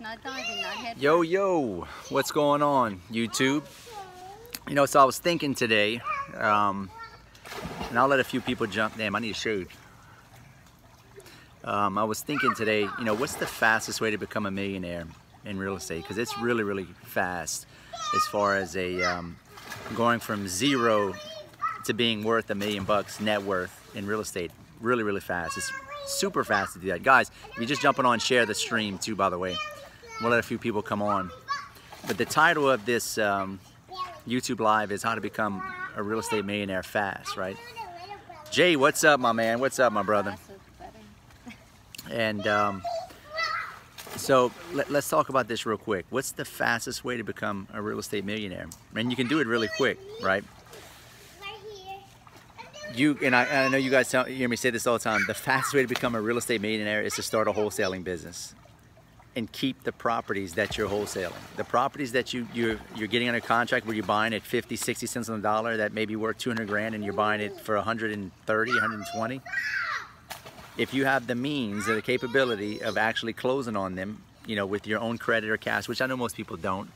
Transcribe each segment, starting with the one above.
Not diving, not head Yo, first. yo, what's going on, YouTube? You know, so I was thinking today, and I'll let a few people jump. Damn, I need a shoot. I was thinking today, you know, what's the fastest way to become a millionaire in real estate? Because it's really, really fast as far as a going from zero to being worth $1 million net worth in real estate. Really, really fast. It's super fast to do that. Guys, if you're just jumping on, share the stream too, by the way. We'll let a few people come on. But the title of this YouTube Live is How to Become a Real Estate Millionaire Fast, right? Jay, what's up, my man? What's up, my brother? And so let's talk about this real quick. What's the fastest way to become a real estate millionaire? And you can do it really quick, right? I know you guys hear me say this all the time. The fastest way to become a real estate millionaire is to start a wholesaling business and keep the properties that you're wholesaling. The properties that you're getting under contract where you're buying at 50, 60 cents on the dollar that may be worth 200 grand and you're buying it for 130, 120. If you have the means or the capability of actually closing on them, you know, with your own credit or cash, which I know most people don't,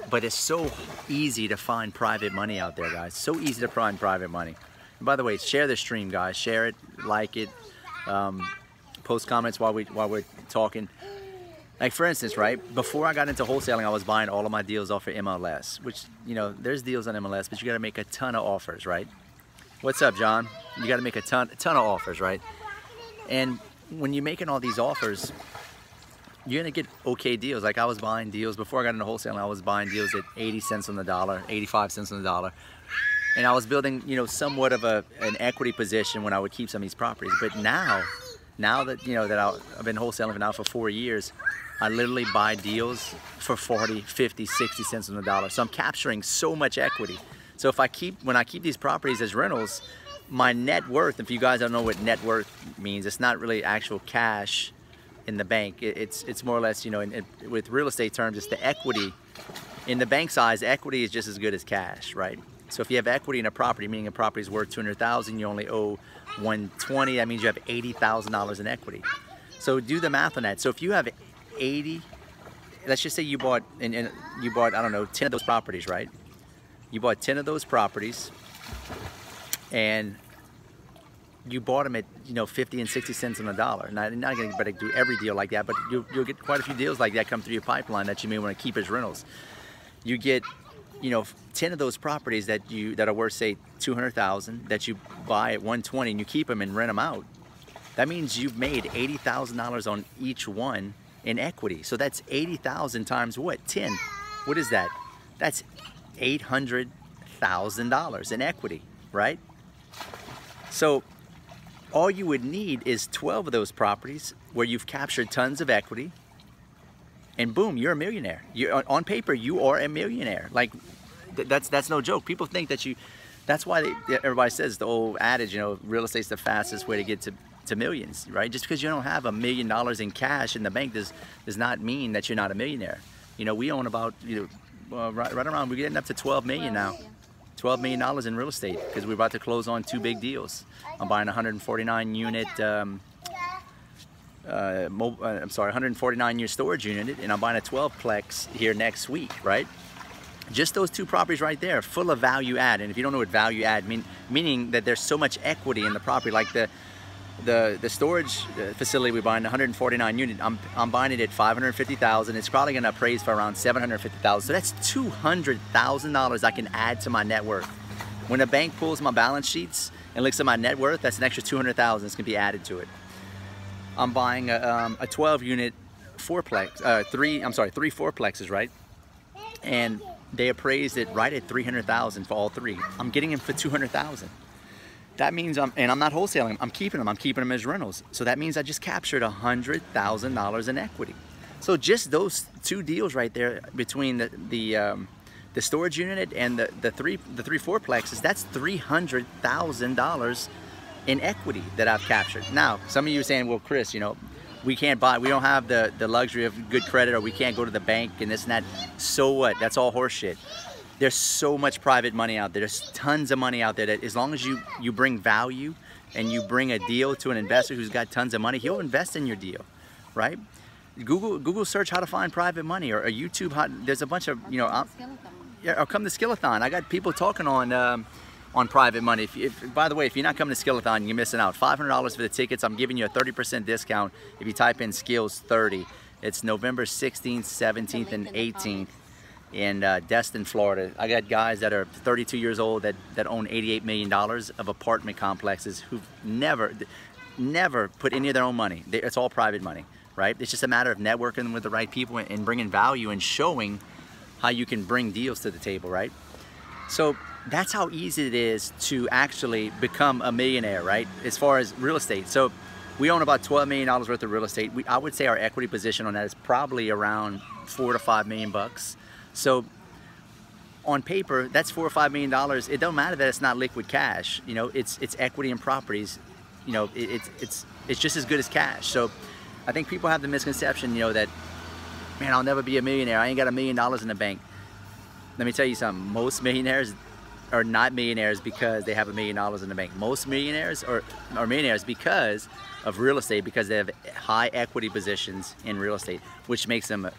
but it's so easy to find private money out there, guys. So easy to find private money. And by the way, share the stream, guys. Share it, like it, post comments while we're talking. Like for instance, right, before I got into wholesaling, I was buying all of my deals off of MLS, which, you know, there's deals on MLS, but you got to make a ton of offers, right? What's up, John? You got to make a ton of offers, right? And when you're making all these offers, you're going to get okay deals. Like I was buying deals, before I got into wholesaling, I was buying deals at 80 cents on the dollar, 85 cents on the dollar. And I was building, you know, somewhat of an equity position when I would keep some of these properties. But now that, you know, that I've been wholesaling now for 4 years, I literally buy deals for 40, 50, 60 cents on the dollar. So I'm capturing so much equity. So when I keep these properties as rentals, my net worth, if you guys don't know what net worth means, it's not really actual cash in the bank. It's more or less, you know, with real estate terms, it's the equity. In the bank size, equity is just as good as cash, right? So if you have equity in a property, meaning a property is worth $200,000, you only owe $120, that means you have $80,000 in equity. So do the math on that. So if you have 80, let's just say you bought, I don't know, 10 of those properties, right? You bought 10 of those properties and you bought them at, you know, 50 and 60 cents on the dollar. Now, not going to do every deal like that, but you'll get quite a few deals like that come through your pipeline that you may want to keep as rentals. You get, you know, 10 of those properties that are worth, say, $200,000 that you buy at $120 and you keep them and rent them out. That means you've made $80,000 on each one in equity. So that's 80,000 times what? 10. What is that? That's $800,000 in equity, right? So all you would need is 12 of those properties where you've captured tons of equity, and boom, you're a millionaire. On paper, you are a millionaire. Like that's no joke. People think that that's why everybody says the old adage, you know, real estate's the fastest way to get to millions, right? Just because you don't have $1 million in cash in the bank does not mean that you're not a millionaire. You know, we own about, you know, right around, we're getting up to 12 million now. $12 million in real estate because we're about to close on 2 big deals. I'm buying a 149 unit, 149 year storage unit, and I'm buying a 12-plex here next week, right? Just those 2 properties right there, full of value add. And if you don't know what value add meaning that there's so much equity in the property, like the storage facility we're buying, 149 unit, I'm buying it at $550,000. It's probably going to appraise for around $750,000. So that's $200,000 I can add to my net worth. When a bank pulls my balance sheets and looks at my net worth, that's an extra $200,000 that's going to be added to it. I'm buying a 12 unit three 4-plexes, right? And they appraised it right at $300,000 for all 3. I'm getting them for $200,000. That means I'm not wholesaling them. I'm keeping them as rentals. So that means I just captured $100,000 in equity. So just those 2 deals right there between the storage unit and the three 4-plexes, that's $300,000 in equity that I've captured. Now, some of you are saying, well, Chris, you know, we don't have the luxury of good credit, or we can't go to the bank and this and that. So what? That's all horseshit. There's so much private money out there. There's tons of money out there that as long as you bring value and you bring a deal to an investor who's got tons of money, he'll invest in your deal, right? Google search how to find private money, or YouTube. There's a bunch of, you know, yeah, or come to Skillet On. I got people talking on private money. By the way, if you're not coming to Skillet On, you're missing out. $500 for the tickets. I'm giving you a 30% discount if you type in Skills 30. It's November 16th, 17th, and 18th in Destin, Florida. I got guys that are 32 years old that own $88 million of apartment complexes who've never put any of their own money. It's all private money, right? It's just a matter of networking with the right people and bringing value and showing how you can bring deals to the table, right? So that's how easy it is to actually become a millionaire, right? As far as real estate. So we own about $12 million worth of real estate. I would say our equity position on that is probably around $4 to $5 million bucks. So on paper, that's $4 or $5 million. It don't matter that it's not liquid cash. You know, it's equity and properties. You know, it's just as good as cash. So I think people have the misconception, you know, that, man, I'll never be a millionaire. I ain't got $1 million in the bank. Let me tell you something. Most millionaires are not millionaires because they have $1 million in the bank. Most millionaires are millionaires because of real estate, because they have high equity positions in real estate, which makes them,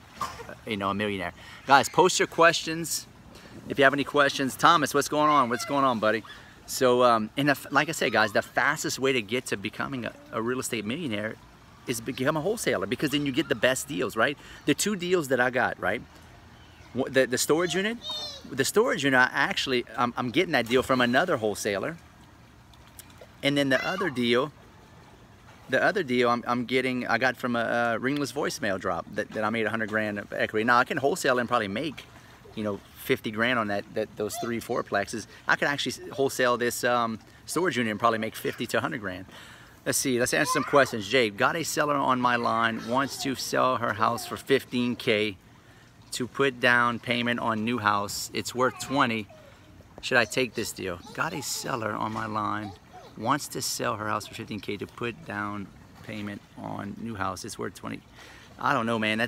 you know, a millionaire. Guys, post your questions if you have any questions. Thomas, what's going on? What's going on, buddy? So, like I said, guys, the fastest way to get to becoming a real estate millionaire is become a wholesaler, because then you get the best deals, right? The two deals that I got, right? The storage unit, actually, I'm getting that deal from another wholesaler. And then the other deal I got from a ringless voicemail drop that I made 100 grand of equity. Now I can wholesale and probably make, you know, 50 grand on those 3 4-plexes. I could actually wholesale this storage unit and probably make 50 to 100 grand. Let's see, let's answer some questions. Jade, got a seller on my line, wants to sell her house for 15K to put down payment on new house. It's worth 20. Should I take this deal? Got a seller on my line, wants to sell her house for 15K to put down payment on new house. It's worth 20. I don't know, man. I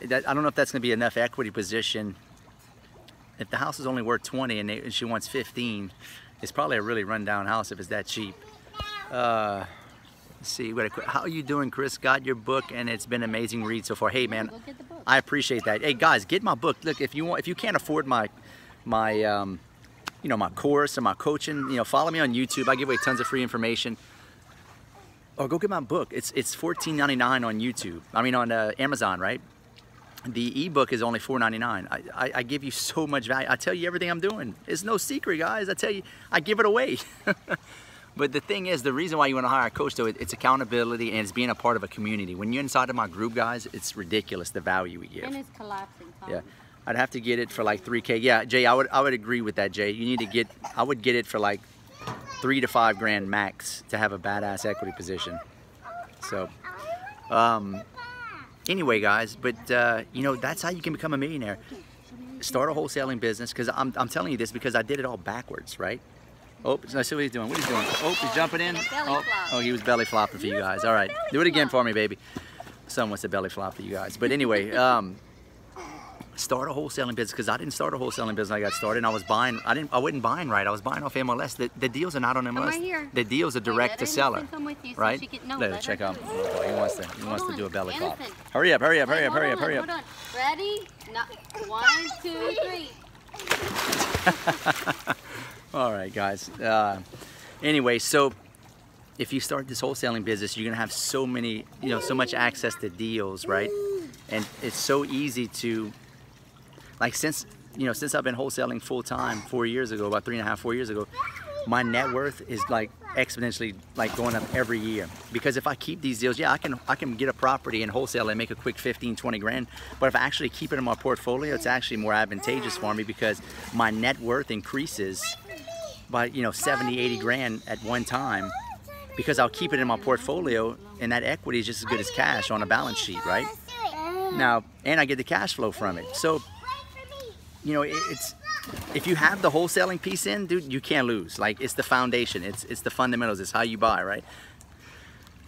don't know if that's gonna be enough equity position. If the house is only worth 20 and she wants 15, it's probably a really rundown house if it's that cheap. Let's see, how are you doing, Chris? Got your book and it's been an amazing read so far. Hey man, I appreciate that. Hey guys, get my book. Look, if you can't afford my you know, my course or my coaching, you know, follow me on YouTube. I give away tons of free information. Or go get my book. It's $14.99 on YouTube. I mean on Amazon, right? The ebook is only $4.99. I give you so much value. I tell you everything I'm doing. It's no secret, guys. I tell you, I give it away. But the thing is, the reason why you want to hire a coach, though, it's accountability and it's being a part of a community. When you're inside of my group, guys, it's ridiculous the value we give. And it's collapsing, Tom. Yeah, I'd have to get it for like 3K. Yeah, Jay, I would agree with that, Jay. You need to get, I would get it for like 3 to 5 grand max to have a badass equity position. So, anyway, guys, but you know, that's how you can become a millionaire. Start a wholesaling business, because I'm telling you this because I did it all backwards, right? Oh, I see what he's doing. What he's doing? Oh, he's jumping in. Oh, he was belly flopping for you guys. All right, do it again for me, baby. Son wants a belly flop for you guys. But anyway, start a wholesaling business, because I didn't start a wholesaling business. I got started and I was buying. I wasn't buying right. I was buying off MLS. The deals are not on MLS. Right here. The deals are direct to seller, right? Let her check out. Oh, he wants to do a belly flop. Innocent. Hurry up! Hurry up! Hurry up! Hurry up! Hurry up! Hold on. Ready? No. 1, 2, 3. All right, guys. Anyway, so if you start this wholesaling business, you're gonna have so many, you know, so much access to deals, right? And it's so easy to, like, since I've been wholesaling full time 4 years ago, about 3.5, 4 years ago, my net worth is like exponentially like going up every year. Because if I keep these deals, yeah, I can get a property and wholesale and make a quick 15, 20 grand. But if I actually keep it in my portfolio, it's actually more advantageous for me, because my net worth increases by, you know, 70, 80 grand at one time, because I'll keep it in my portfolio, and that equity is just as good as cash on a balance sheet, right? Now, and I get the cash flow from it. So, you know, it's, if you have the wholesaling piece in, dude, you can't lose. Like, it's the foundation. It's the fundamentals. It's how you buy, right?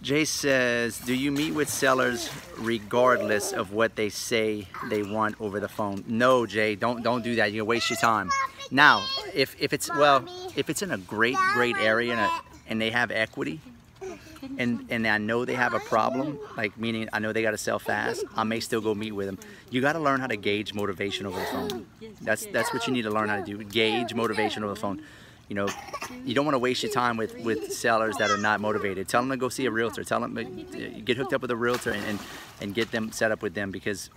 Jay says, do you meet with sellers regardless of what they say they want over the phone? No, Jay, don't do that. You'll waste your time. Now, if it's in a great area and they have equity, and I know they have a problem, like meaning I know they got to sell fast, I may still go meet with them. You got to learn how to gauge motivation over the phone. That's what you need to learn how to do. Gauge motivation over the phone. You know, you don't want to waste your time with sellers that are not motivated. Tell them to go see a realtor. Tell them get hooked up with a realtor and get them set up with them, because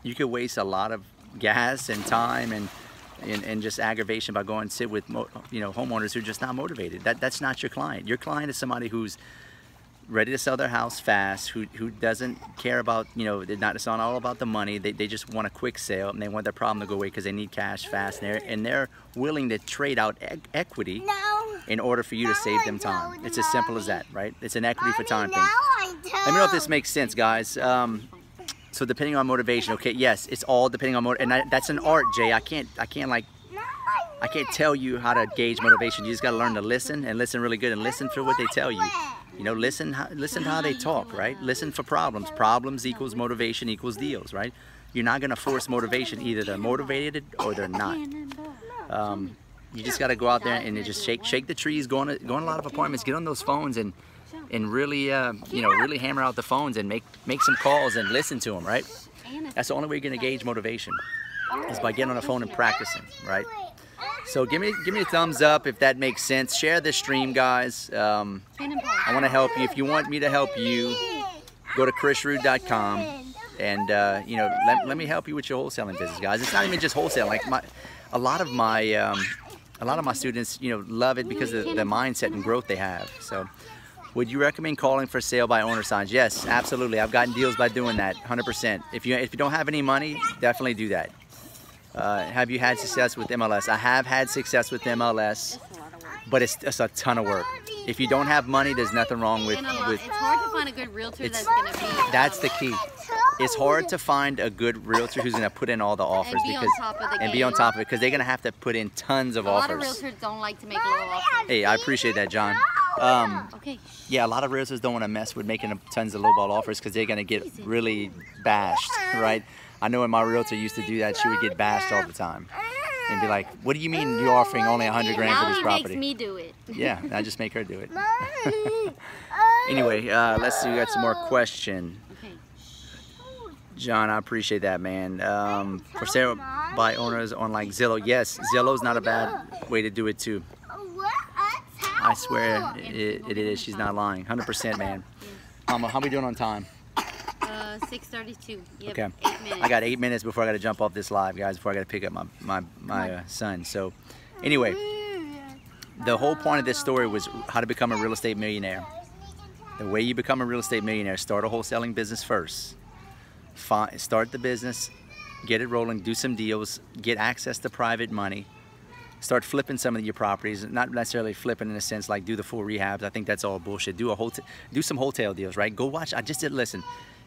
you could waste a lot of gas and time and just aggravation by going and sit with homeowners who are just not motivated. That's not your client. Your client is somebody who's ready to sell their house fast, who doesn't care about, it's not all about the money. They just want a quick sale, and they want their problem to go away because they need cash fast, and they're willing to trade out equity in order for you to save them time. It's as simple as that, right? It's an equity for time thing. Let me know if this makes sense, guys. So depending on motivation, okay, yes, it's all depending on motivation, and that's an art, Jay. I can't tell you how to gauge motivation. You just got to learn to listen, and listen really good, and listen for what they tell you. Listen to how they talk, right? Listen for problems. Problems equals motivation equals deals, right? You're not going to force motivation. Either they're motivated or they're not. You just got to go out there and just shake the trees, go on a lot of appointments, get on those phones, and really, really hammer out the phones and make some calls and listen to them, right? That's the only way you're going to gauge motivation, is by getting on the phone and practicing, right? So give me a thumbs up if that makes sense. Share this stream, guys. I want to help you. If you want me to help you, go to chrisrood.com and let me help you with your wholesaling business, guys. It's not even just wholesale. Like a lot of my students, love it because of the mindset and growth they have. So, would you recommend calling for sale by owner signs? Yes, absolutely. I've gotten deals by doing that, 100%. If you don't have any money, definitely do that. Have you had success with MLS? I have had success with MLS, but it's a ton of work. If you don't have money, there's nothing wrong with. It's hard to find a good realtor that's going to be. That's the key. It's hard to find a good realtor who's going to put in all the offers and be on top of it, because they're going to have to put in tons of offers. A lot of realtors don't like to make low offers. Hey, I appreciate that, John. Okay. Yeah, a lot of realtors don't want to mess with making tons of lowball offers because they're going to get really bashed, right? I know when my realtor used to do that, she would get bashed all the time and be like, "What do you mean you're offering only 100 grand for this property?" Now he makes me do it. Yeah, I just make her do it. Anyway, let's see. We got some more question. Okay. John, I appreciate that, man. For sale by owners on like Zillow. Yes, Zillow's not a bad way to do it too. I swear it is. She's not lying. 100%, man. How we doing on time? 6:32. Yep, okay. 8 minutes. I got 8 minutes before I got to jump off this live, guys, before I got to pick up my son. So anyway, the whole point of this story was how to become a real estate millionaire. The way you become a real estate millionaire, start a wholesaling business first. Start the business, get it rolling, do some deals, get access to private money. Start flipping some of your properties, not necessarily flipping in a sense like do the full rehabs. I think that's all bullshit. Do some wholesale deals, right? Go watch. I just did, listen,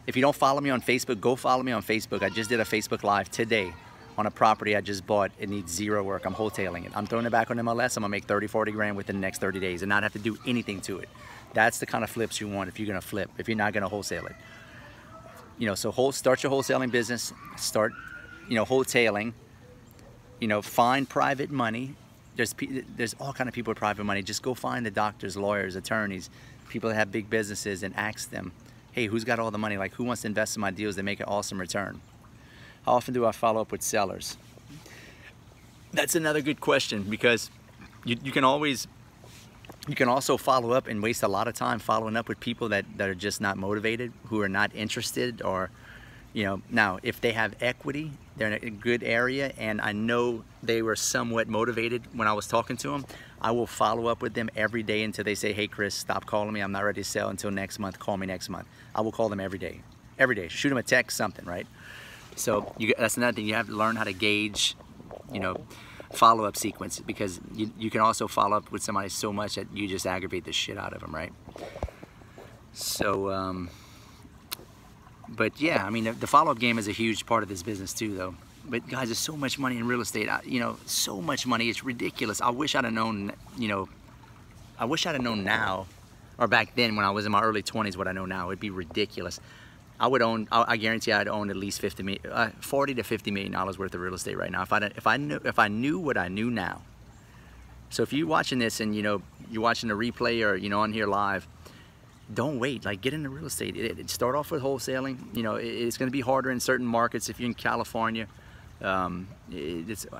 if you don't follow me on Facebook, go follow me on Facebook. I just did a Facebook Live today on a property I just bought. It needs zero work. I'm wholesaling it. I'm throwing it back on MLS. I'm gonna make 30, 40 grand within the next 30 days and not have to do anything to it. That's the kind of flips you want if you're gonna flip, if you're not gonna wholesale it. So start your wholesaling business, start, wholesaling, find private money. There's all kind of people with private money. Just go find the doctors, lawyers, attorneys, people that have big businesses and ask them, hey, who's got all the money? Like, who wants to invest in my deals that make an awesome return? How often do I follow up with sellers? That's another good question, because you can also follow up and waste a lot of time following up with people that are just not motivated, who are not interested, or, now if they have equity, they're in a good area, and I know they were somewhat motivated when I was talking to them, I will follow up with them every day until they say, hey, Chris, stop calling me. I'm not ready to sell until next month. Call me next month. I will call them every day. Every day. Shoot them a text, something, right? So that's another thing. You have to learn how to gauge, follow-up sequence, because you can also follow up with somebody so much that you just aggravate the shit out of them, right? So, but yeah, I mean, the follow-up game is a huge part of this business too, though. But guys, there's so much money in real estate. So much money. It's ridiculous. I wish I'd have known. I wish I'd have known now, or back then when I was in my early 20s, what I know now. It'd be ridiculous. I would own. I guarantee I'd own at least 40 to $50 million worth of real estate right now. If I knew what I knew now. So if you're watching this and you're watching the replay or on here live, don't wait. Like, get into real estate. Start off with wholesaling. You know, it's going to be harder in certain markets if you're in California. I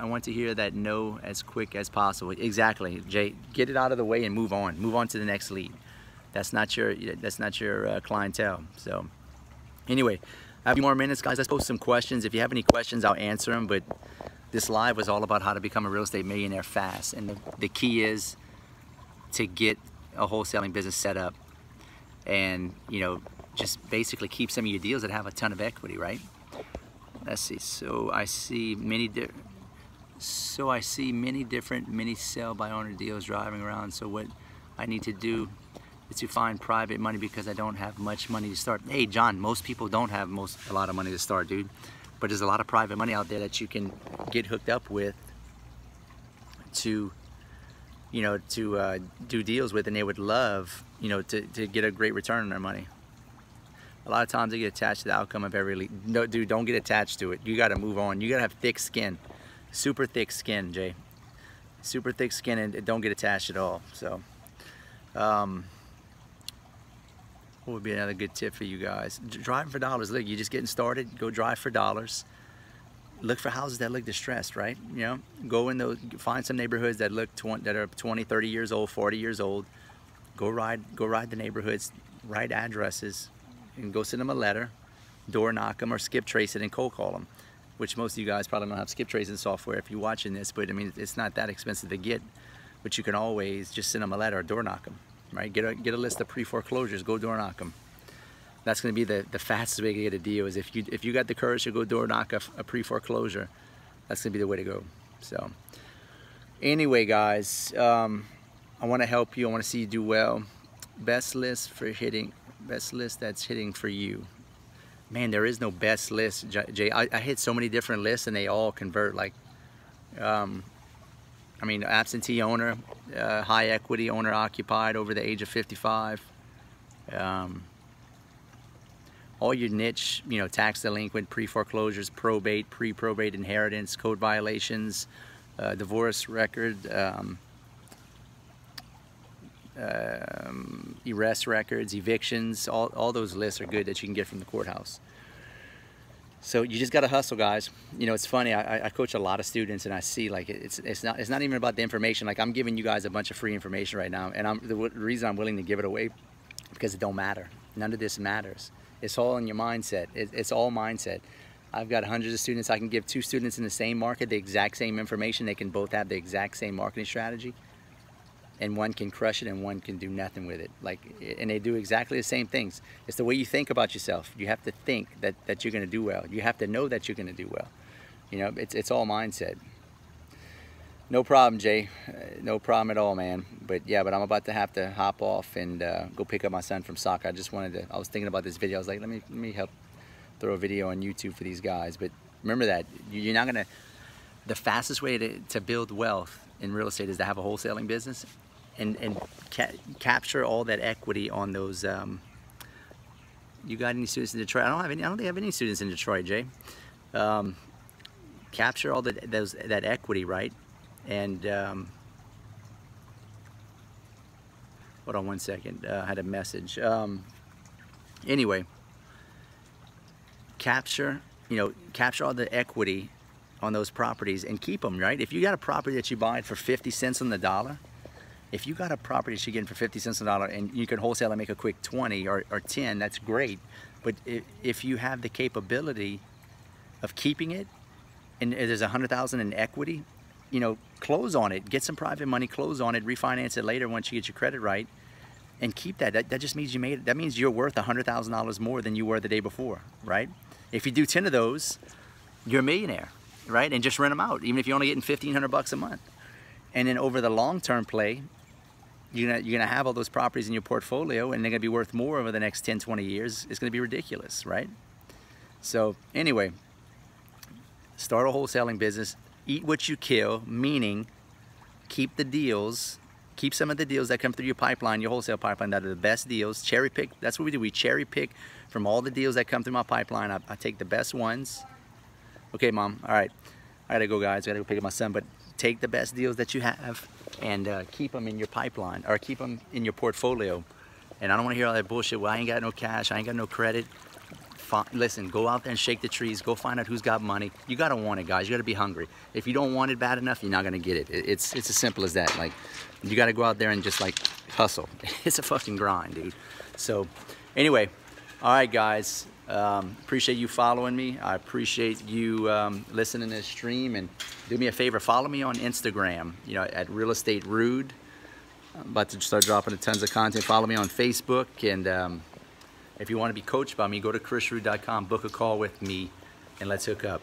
want to hear that no as quick as possible. Exactly, Jay. Get it out of the way and move on. Move on to the next lead. That's not your clientele. So anyway, I have a few more minutes, guys. Let's post some questions. If you have any questions, I'll answer them. But this live was all about how to become a real estate millionaire fast. And the key is to get a wholesaling business set up, and you know, just basically keep some of your deals that have a ton of equity, right? Let's see. So I see many different mini sell by owner deals driving around. So what I need to do is to find private money because I don't have much money to start. Hey John, most people don't have a lot of money to start, dude. But there's a lot of private money out there that you can get hooked up with to, you know, to do deals with, and they would love, you know, to get a great return on their money. A lot of times they get attached to the outcome of every lead. No, dude, don't get attached to it. You got to move on. You got to have thick skin, super thick skin, Jay. Super thick skin, and don't get attached at all. So, what would be another good tip for you guys? Driving for dollars. Look, you're just getting started. Go drive for dollars. Look for houses that look distressed, right? You know, go in those, find some neighborhoods that look that are 20, 30 years old, 40 years old. Go ride the neighborhoods, write addresses, and go send them a letter, door knock them, or skip trace it and cold call them, which most of you guys probably don't have skip tracing software if you're watching this, but I mean, it's not that expensive to get, but you can always just send them a letter or door knock them, right? Get a list of pre-foreclosures, go door knock them. That's going to be the fastest way to get a deal. Is if you got the courage to go door knock a pre-foreclosure, that's going to be the way to go. So anyway, guys, I want to help you. I want to see you do well. Best list that's hitting for you. Man, there is no best list, Jay. I hit so many different lists and they all convert. Like, I mean, absentee owner, high equity owner occupied over the age of 55. All your niche, you know, tax delinquent, pre-foreclosures, probate, pre-probate inheritance, code violations, divorce record, arrest records, evictions, all those lists are good that you can get from the courthouse. So you just got to hustle, guys. You know, it's funny, I coach a lot of students, and I see, like, it's not even about the information. Like, I'm giving you guys a bunch of free information right now, and the reason I'm willing to give it away, because it don't matter. None of this matters. It's all in your mindset. It's all mindset. I've got hundreds of students. I can give two students in the same market the exact same information. They can both have the exact same marketing strategy, and one can crush it and one can do nothing with it. Like, and they do exactly the same things. It's the way you think about yourself. You have to think that you're going to do well. You have to know that you're going to do well. You know, it's all mindset. No problem, Jay. No problem at all, man. But yeah, I'm about to have to hop off and go pick up my son from soccer. I was thinking about this video. I was like, let me help throw a video on YouTube for these guys. But remember that you're not gonna. The fastest way to build wealth in real estate is to have a wholesaling business, and capture all that equity on those. You got any students in Detroit? I don't think I have any students in Detroit, Jay. Capture all that equity, right? And hold on one second. I had a message. Anyway, capture all the equity on those properties and keep them, right? If you got a property that you buy for 50 cents on the dollar, if you got a property that you're getting for 50 cents on the dollar and you can wholesale and make a quick 20 or 10, that's great. But if you have the capability of keeping it, and there's 100,000 in equity, you know, close on it, get some private money, close on it, refinance it later once you get your credit right, and keep that. That just means that means you're worth $100,000 more than you were the day before, right? If you do 10 of those, you're a millionaire, right? And just rent them out, even if you're only getting $1,500 a month. And then over the long-term play, you're gonna have all those properties in your portfolio, and they're gonna be worth more over the next 10, 20 years. It's gonna be ridiculous, right? So anyway, start a wholesaling business. Eat what you kill, meaning keep the deals, keep some of the deals that come through your pipeline, your wholesale pipeline, that are the best deals. Cherry pick, that's what we do. We cherry pick from all the deals that come through my pipeline. I take the best ones. Okay, Mom, all right. I gotta go, guys. I gotta go pick up my son, but take the best deals that you have and keep them in your pipeline, or keep them in your portfolio. And I don't want to hear all that bullshit. Well, I ain't got no cash. I ain't got no credit. Listen, go out there and shake the trees. Go find out who's got money. You got to want it, guys. You got to be hungry. If you don't want it bad enough, you're not going to get it. It's as simple as that. Like, you got to go out there and just like hustle. It's a fucking grind, dude. So anyway, all right, guys. Appreciate you following me. I appreciate you listening to this stream. And do me a favor, follow me on Instagram, you know, at Real Estate Rood. I'm about to start dropping tons of content. Follow me on Facebook, and if you want to be coached by me, go to chrisrood.com, book a call with me, and let's hook up.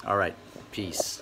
All right, peace.